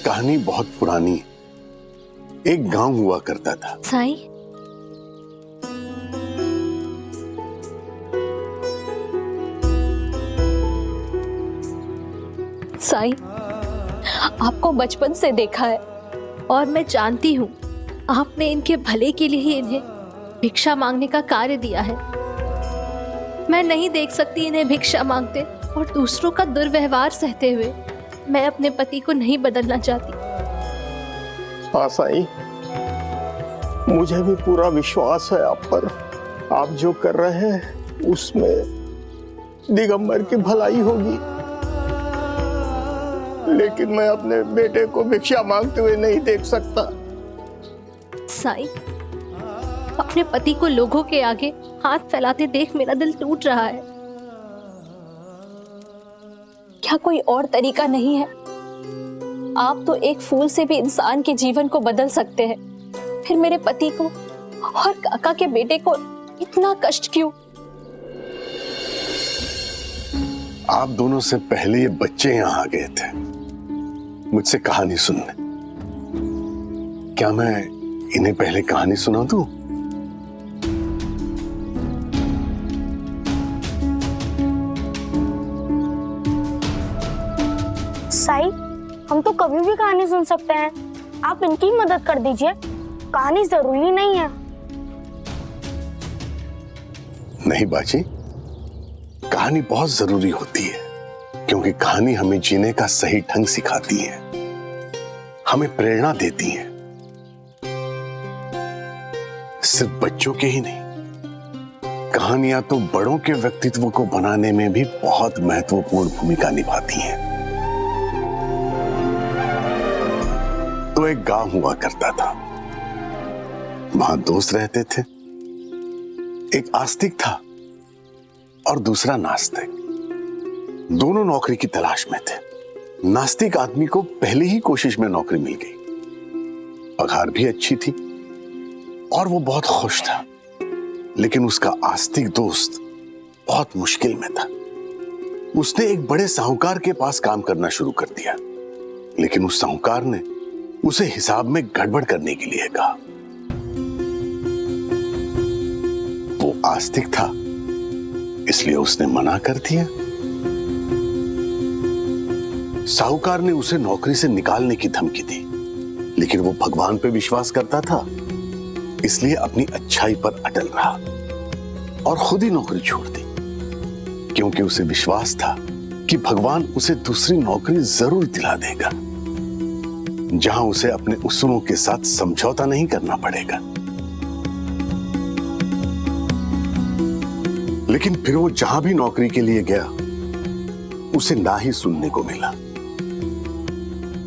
कहानी बहुत पुरानी है। एक गांव हुआ करता था। साईं, साईं, आपको बचपन से देखा है और मैं जानती हूँ आपने इनके भले के लिए ही इन्हें भिक्षा मांगने का कार्य दिया है। मैं नहीं देख सकती इन्हें भिक्षा मांगते और दूसरों का दुर्व्यवहार सहते हुए। मैं अपने पति को नहीं बदलना चाहती। हाँ साईं, मुझे भी पूरा विश्वास है आप पर। आप जो कर रहे हैं उसमें दिगंबर की भलाई होगी, लेकिन मैं अपने बेटे को भिक्षा मांगते हुए नहीं देख सकता। साईं, अपने पति को लोगों के आगे हाथ फैलाते देख मेरा दिल टूट रहा है। क्या कोई और तरीका नहीं है? आप तो एक फूल से भी इंसान के जीवन को बदल सकते हैं, फिर मेरे पति को और काका के बेटे को इतना कष्ट क्यों? आप दोनों से पहले ये बच्चे यहां आ गए थे मुझसे कहानी सुनने। क्या मैं इन्हें पहले कहानी सुना दूं? साईं, हम तो कभी भी कहानी सुन सकते हैं। आप इनकी मदद कर दीजिए। कहानी जरूरी नहीं है। नहीं बाजी, कहानी बहुत जरूरी होती है, क्योंकि कहानी हमें जीने का सही ढंग सिखाती है, हमें प्रेरणा देती है। सिर्फ बच्चों के ही नहीं, कहानियां तो बड़ों के व्यक्तित्व को बनाने में भी बहुत महत्वपूर्ण भूमिका निभाती हैं। तो एक गांव हुआ करता था। वहां दोस्त रहते थे। एक आस्तिक था और दूसरा नास्तिक। दोनों नौकरी की तलाश में थे। नास्तिक आदमी को पहली ही कोशिश में नौकरी मिल गई। पगार भी अच्छी थी और वो बहुत खुश था। लेकिन उसका आस्तिक दोस्त बहुत मुश्किल में था। उसने एक बड़े साहूकार के पास काम करना शुरू कर दिया, लेकिन उस साहूकार ने उसे हिसाब में गड़बड़ करने के लिए कहा। वो आस्तिक था, इसलिए उसने मना कर दिया। साहूकार ने उसे नौकरी से निकालने की धमकी दी, लेकिन वो भगवान पे विश्वास करता था, इसलिए अपनी अच्छाई पर अटल रहा और खुद ही नौकरी छोड़ दी, क्योंकि उसे विश्वास था कि भगवान उसे दूसरी नौकरी जरूर दिला देगा, जहां उसे अपने उसूलों के साथ समझौता नहीं करना पड़ेगा। लेकिन फिर वो जहां भी नौकरी के लिए गया, उसे ना ही सुनने को मिला।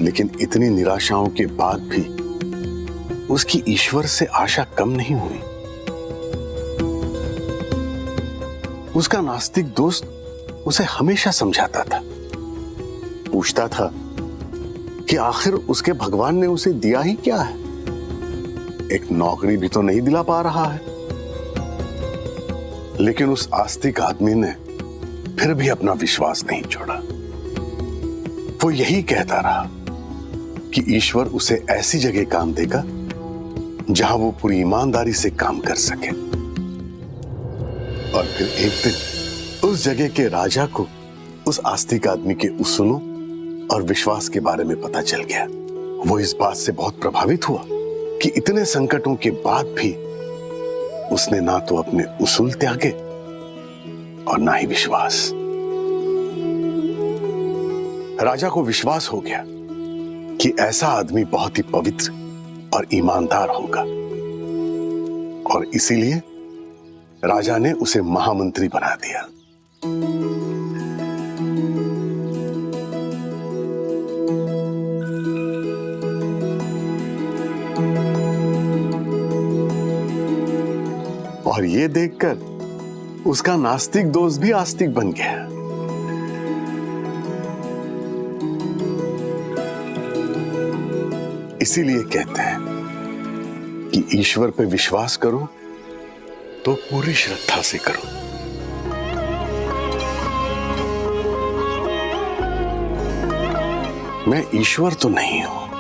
लेकिन इतनी निराशाओं के बाद भी उसकी ईश्वर से आशा कम नहीं हुई। उसका नास्तिक दोस्त उसे हमेशा समझाता था, पूछता था कि आखिर उसके भगवान ने उसे दिया ही क्या है? एक नौकरी भी तो नहीं दिला पा रहा है। लेकिन उस आस्तिक आदमी ने फिर भी अपना विश्वास नहीं छोड़ा। वो यही कहता रहा कि ईश्वर उसे ऐसी जगह काम देगा जहां वो पूरी ईमानदारी से काम कर सके। और फिर एक दिन उस जगह के राजा को उस आस्तिक आदमी के उसूलों और विश्वास के बारे में पता चल गया। वो इस बात से बहुत प्रभावित हुआ कि इतने संकटों के बाद भी उसने ना तो अपने उसूल त्यागे और ना ही विश्वास। राजा को विश्वास हो गया कि ऐसा आदमी बहुत ही पवित्र और ईमानदार होगा, और इसीलिए राजा ने उसे महामंत्री बना दिया। और ये देखकर उसका नास्तिक दोस्त भी आस्तिक बन गया। इसीलिए कहते हैं कि ईश्वर पे विश्वास करो तो पूरी श्रद्धा से करो। मैं ईश्वर तो नहीं हूं,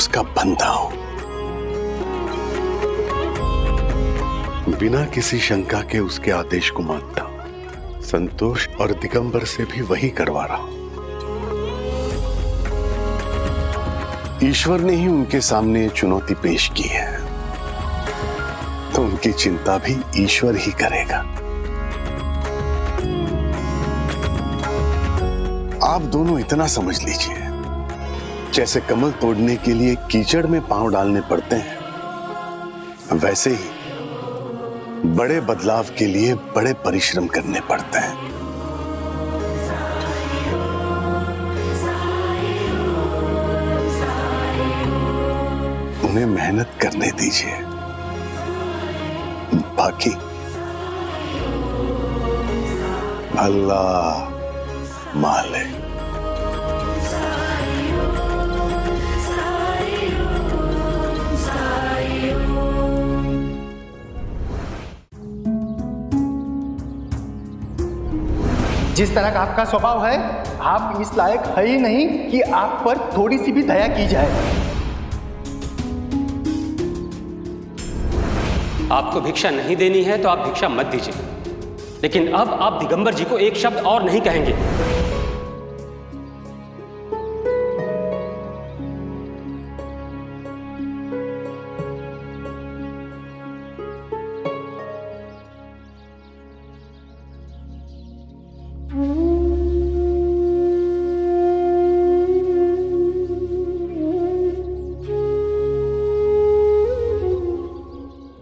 उसका बंदा हूं। बिना किसी शंका के उसके आदेश को मानता हूं। संतोष और दिगंबर से भी वही करवा रहा हूं। ईश्वर ने ही उनके सामने चुनौती पेश की है, तो उनकी चिंता भी ईश्वर ही करेगा। आप दोनों इतना समझ लीजिए, जैसे कमल तोड़ने के लिए कीचड़ में पांव डालने पड़ते हैं, वैसे ही बड़े बदलाव के लिए बड़े परिश्रम करने पड़ते हैं। उन्हें मेहनत करने दीजिए, बाकी अल्लाह मालिक। जिस तरह का आपका स्वभाव है, आप इस लायक है ही नहीं कि आप पर थोड़ी सी भी दया की जाए। आपको भिक्षा नहीं देनी है तो आप भिक्षा मत दीजिए, लेकिन अब आप दिगंबर जी को एक शब्द और नहीं कहेंगे।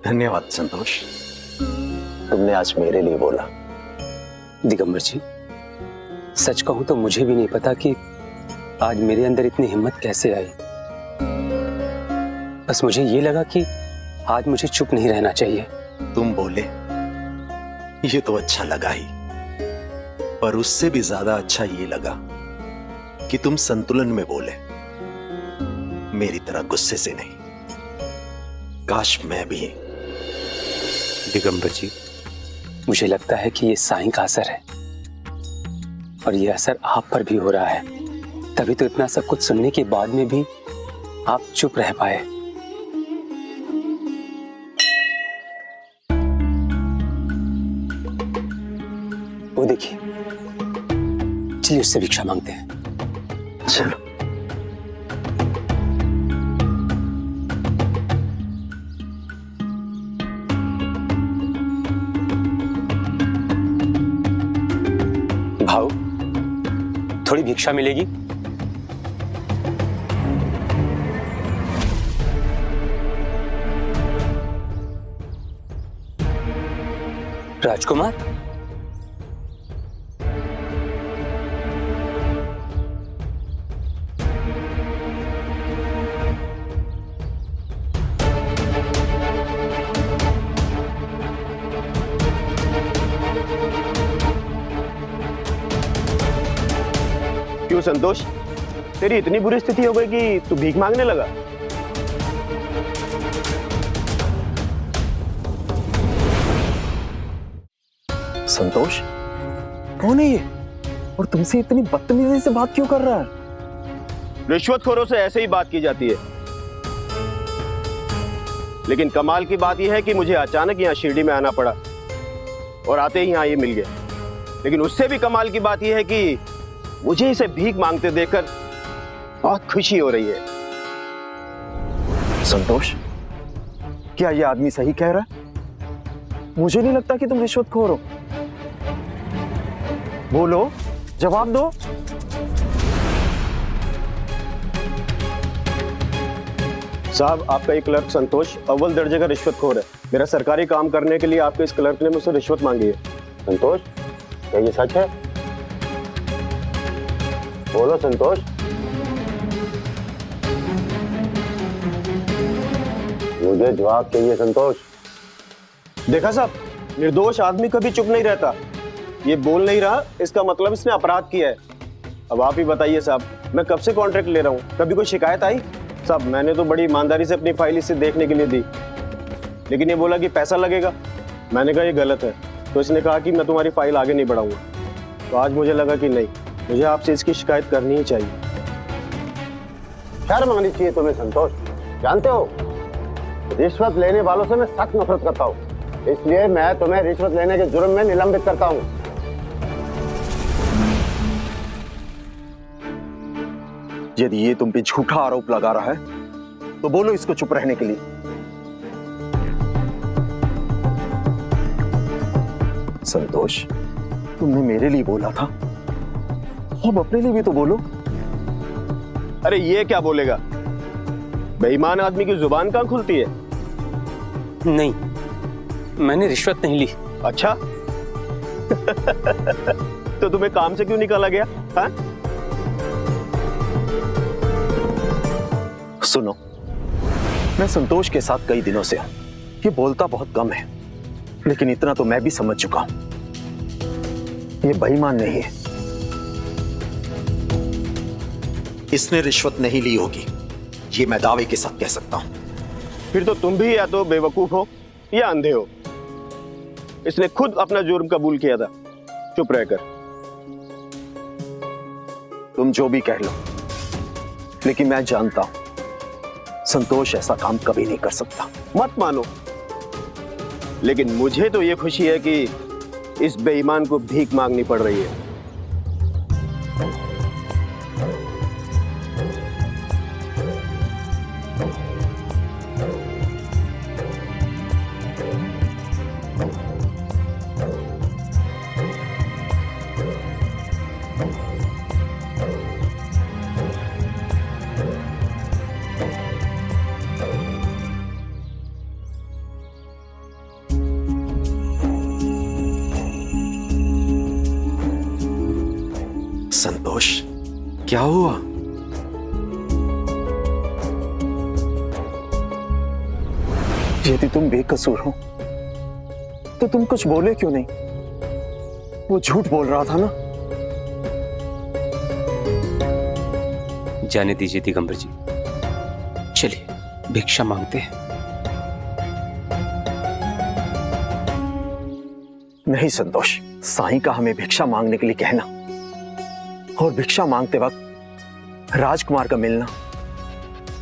धन्यवाद संतोष, तुमने आज मेरे लिए बोला। दिगंबर जी, सच कहूं तो मुझे भी नहीं पता कि आज मेरे अंदर इतनी हिम्मत कैसे आई। बस मुझे ये लगा कि आज मुझे चुप नहीं रहना चाहिए। तुम बोले ये तो अच्छा लगा ही, पर उससे भी ज्यादा अच्छा ये लगा कि तुम संतुलन में बोले, मेरी तरह गुस्से से नहीं। काश मैं भी। दिगंबर जी, मुझे लगता है कि ये साईं का असर है, और ये असर आप पर भी हो रहा है, तभी तो इतना सब कुछ सुनने के बाद में भी आप चुप रह पाए। वो देखिए, चलिए उससे भिक्षा मांगते हैं। चलो। भाऊ, थोड़ी भिक्षा मिलेगी? राजकुमार, क्यों संतोष, तेरी इतनी बुरी स्थिति हो गई कि तू भीख मांगने लगा? संतोष, कौन है ये और तुमसे इतनी बदतमीजी से बात क्यों कर रहा है? रिश्वतखोरों से ऐसे ही बात की जाती है, लेकिन कमाल की बात यह है कि मुझे अचानक यहाँ शिरडी में आना पड़ा और आते ही यहाँ ये मिल गया। लेकिन उससे भी कमाल की बात यह है कि मुझे इसे भीख मांगते देखकर बहुत खुशी हो रही है। संतोष, क्या ये आदमी सही कह रहा है? मुझे नहीं लगता कि तुम रिश्वतखोर हो। बोलो, जवाब दो। साहब, आपका ये क्लर्क संतोष अव्वल दर्जे का रिश्वतखोर है। मेरा सरकारी काम करने के लिए आपके इस क्लर्क ने मुझसे रिश्वत मांगी है। संतोष, क्या ये सच है? बोलो संतोष। मुझे जवाब चाहिए संतोष। देखा साहब, निर्दोष आदमी कभी चुप नहीं रहता। ये बोल नहीं रहा, इसका मतलब इसने अपराध किया है। अब आप ही बताइए साहब, मैं कब से कॉन्ट्रैक्ट ले रहा हूँ, कभी कोई शिकायत आई? साहब, मैंने तो बड़ी ईमानदारी से अपनी फाइल इसे देखने के लिए दी, लेकिन ये बोला कि पैसा लगेगा। मैंने कहा ये गलत है, तो इसने कहा कि मैं तुम्हारी फाइल आगे नहीं बढ़ाऊंगा। तो आज मुझे लगा कि नहीं, मुझे आपसे इसकी शिकायत करनी ही चाहिए। शर्म आनी चाहिए तुम्हें संतोष। जानते हो, रिश्वत लेने वालों से मैं सख्त नफरत करता हूँ, इसलिए मैं तुम्हें रिश्वत लेने के जुर्म में निलंबित करता हूँ। यदि ये तुम पे झूठा आरोप लगा रहा है तो बोलो इसको चुप रहने के लिए। संतोष, तुमने मेरे लिए बोला था, अब अपने लिए भी तो बोलो। अरे ये क्या बोलेगा? बेईमान आदमी की जुबान कहाँ खुलती है? नहीं, मैंने रिश्वत नहीं ली। अच्छा तो तुम्हें काम से क्यों निकाला गया? हाँ? सुनो, मैं संतोष के साथ कई दिनों से हूं। ये बोलता बहुत कम है, लेकिन इतना तो मैं भी समझ चुका हूं, ये बेईमान नहीं है। इसने रिश्वत नहीं ली होगी, ये मैं दावे के साथ कह सकता हूं। फिर तो तुम भी या तो बेवकूफ हो या अंधे हो। इसने खुद अपना जुर्म कबूल किया था चुप रहकर। तुम जो भी कह लो, लेकिन मैं जानता हूं संतोष ऐसा काम कभी नहीं कर सकता। मत मानो, लेकिन मुझे तो ये खुशी है कि इस बेईमान को भीख मांगनी पड़ रही है। संतोष, क्या हुआ? यदि तुम बेकसूर हो तो तुम कुछ बोले क्यों नहीं? वो झूठ बोल रहा था ना। जाने दीजिए दिगंबर जी, चलिए भिक्षा मांगते हैं। नहीं संतोष, साईं का हमें भिक्षा मांगने के लिए कहना और भिक्षा मांगते वक्त राजकुमार का मिलना,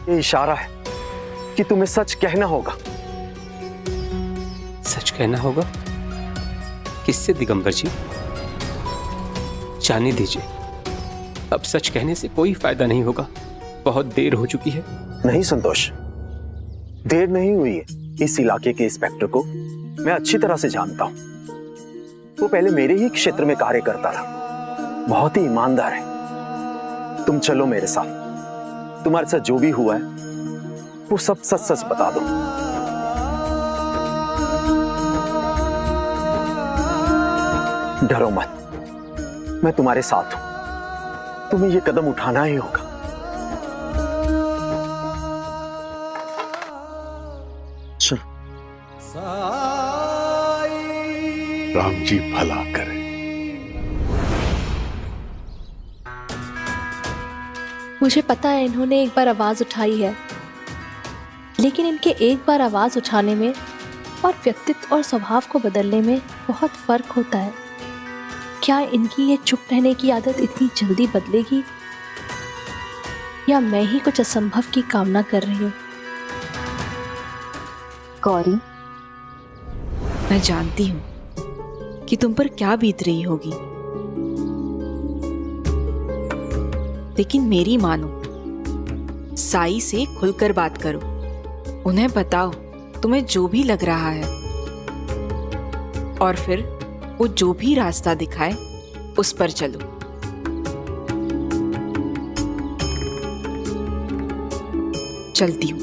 ये इशारा है कि तुम्हें सच कहना होगा। सच कहना होगा? किससे दिगंबर जी? जाने दीजिए, अब सच कहने से कोई फायदा नहीं होगा, बहुत देर हो चुकी है। नहीं संतोष, देर नहीं हुई है। इस इलाके के इंस्पेक्टर को मैं अच्छी तरह से जानता हूं। वो पहले मेरे ही क्षेत्र में कार्य करता था, बहुत ही ईमानदार है। तुम चलो मेरे साथ, तुम्हारे साथ जो भी हुआ है वो सब सच सच बता दो। डरो मत, मैं तुम्हारे साथ हूं। तुम्हें ये कदम उठाना ही होगा। चलो। राम जी भला करे। मुझे पता है इन्होंने एक बार आवाज उठाई है, लेकिन इनके एक बार आवाज उठाने में और व्यक्तित्व और स्वभाव को बदलने में बहुत फर्क होता है। क्या इनकी ये चुप रहने की आदत इतनी जल्दी बदलेगी, या मैं ही कुछ असंभव की कामना कर रही हूँ? गौरी, मैं जानती हूँ कि तुम पर क्या बीत रही होगी, लेकिन मेरी मानो, साई से खुलकर बात करो। उन्हें बताओ तुम्हें जो भी लग रहा है, और फिर वो जो भी रास्ता दिखाए उस पर चलो। चलती हूँ।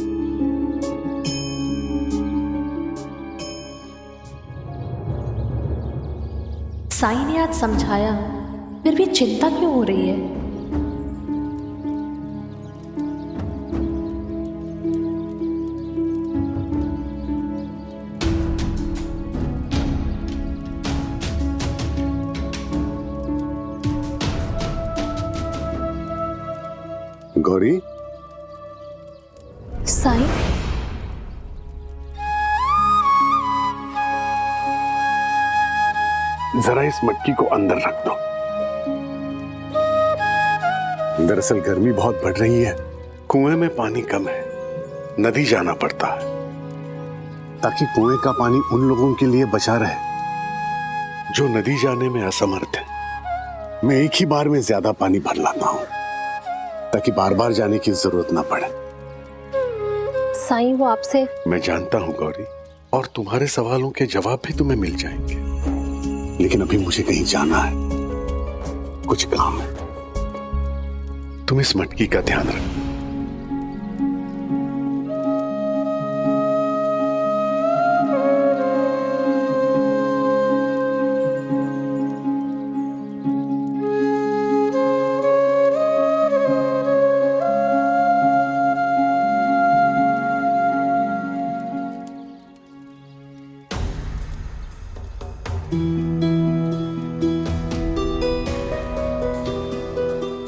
साई ने आज समझाया, फिर भी चिंता क्यों हो रही है? गौरी, साई, जरा इस मटकी को अंदर रख दो। दरअसल गर्मी बहुत बढ़ रही है, कुएं में पानी कम है, नदी जाना पड़ता है ताकि कुएं का पानी उन लोगों के लिए बचा रहे जो नदी जाने में असमर्थ है। मैं एक ही बार में ज्यादा पानी भर लाता हूं ताकि बार बार जाने की जरूरत ना पड़े। साईं, वो आपसे। मैं जानता हूं गौरी, और तुम्हारे सवालों के जवाब भी तुम्हें मिल जाएंगे, लेकिन अभी मुझे कहीं जाना है, कुछ काम है। तुम इस मटकी का ध्यान रखो।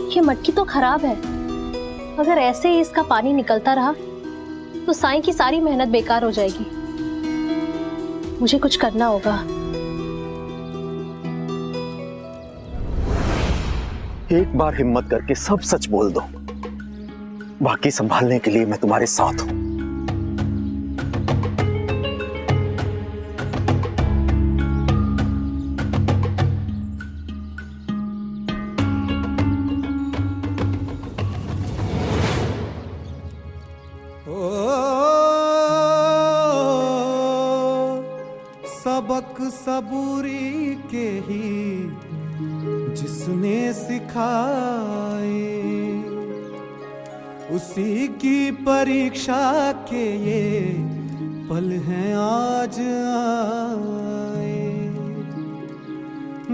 ये मटकी तो खराब है। अगर ऐसे ही इसका पानी निकलता रहा तो साईं की सारी मेहनत बेकार हो जाएगी। मुझे कुछ करना होगा। एक बार हिम्मत करके सब सच बोल दो, बाकी संभालने के लिए मैं तुम्हारे साथ हूं। सबक सबूरी के ही जिसने सिखाए, उसी की परीक्षा के ये पल हैं आज आए।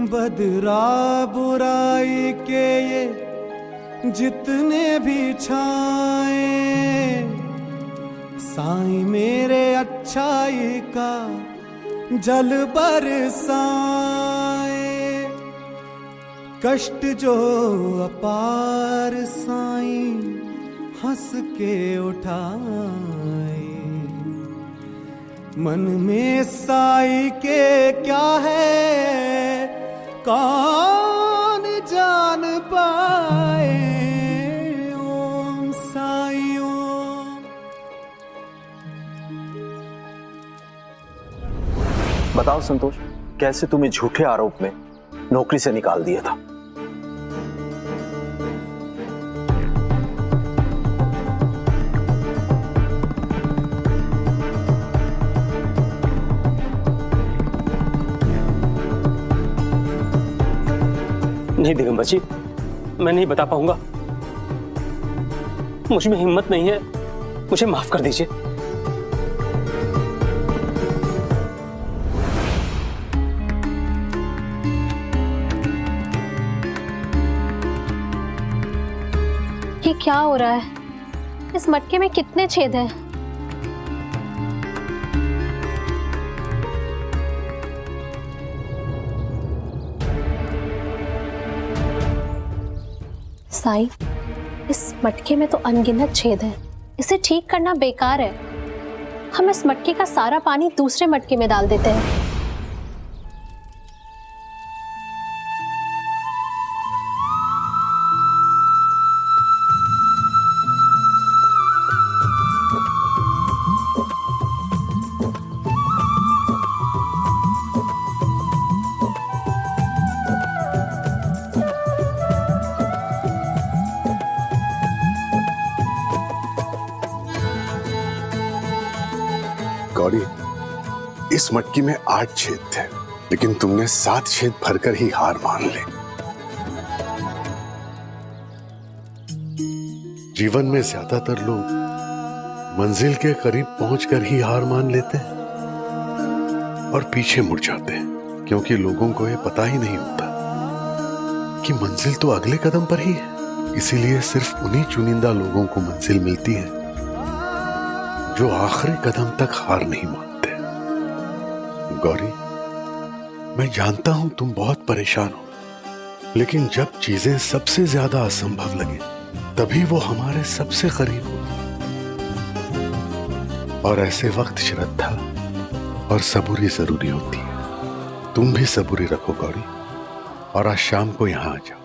बदरा बुराई के ये जितने भी छाए, साईं मेरे अच्छाई का जल बरसाए। कष्ट जो अपार साईं हंस के उठाए। मन में साईं के क्या है कौन जान पाए। ओम साईं ओम। बताओ संतोष, कैसे तुम्हें झूठे आरोप में नौकरी से निकाल दिया था? नहीं दिगंबर जी, मैं नहीं बता पाऊंगा। मुझ में हिम्मत नहीं है, मुझे माफ कर दीजिए। ये क्या हो रहा है? इस मटके में कितने छेद हैं? साईं, इस मटके में तो अनगिनत छेद हैं। इसे ठीक करना बेकार है। हम इस मटके का सारा पानी दूसरे मटके में डाल देते हैं। गौरी, इस मटकी में 8 छेद थे, लेकिन तुमने 7 छेद भरकर ही हार मान ली। जीवन में ज्यादातर लोग मंजिल के करीब पहुंचकर ही हार मान लेते हैं और पीछे मुड़ जाते हैं, क्योंकि लोगों को यह पता ही नहीं होता कि मंजिल तो अगले कदम पर ही है। इसीलिए सिर्फ उन्हीं चुनिंदा लोगों को मंजिल मिलती है जो आखिरी कदम तक हार नहीं मानते। गौरी, मैं जानता हूं तुम बहुत परेशान हो, लेकिन जब चीजें सबसे ज्यादा असंभव लगे तभी वो हमारे सबसे करीब हो। और ऐसे वक्त श्रद्धा और सबूरी जरूरी होती है। तुम भी सबूरी रखो गौरी, और आज शाम को यहां आ जाओ।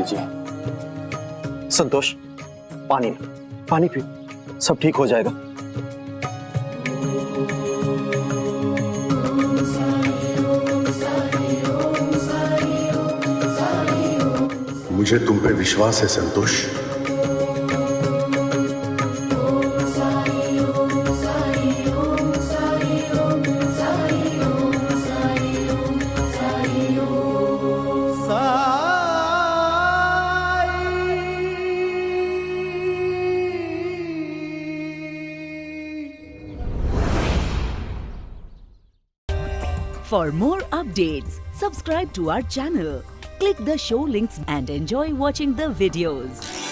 लीजिए। संतोष, पानी पानी पी, सब ठीक हो जाएगा। मुझे तुम पे विश्वास है संतोष। For more updates, subscribe to our channel, click the show links and enjoy watching the videos.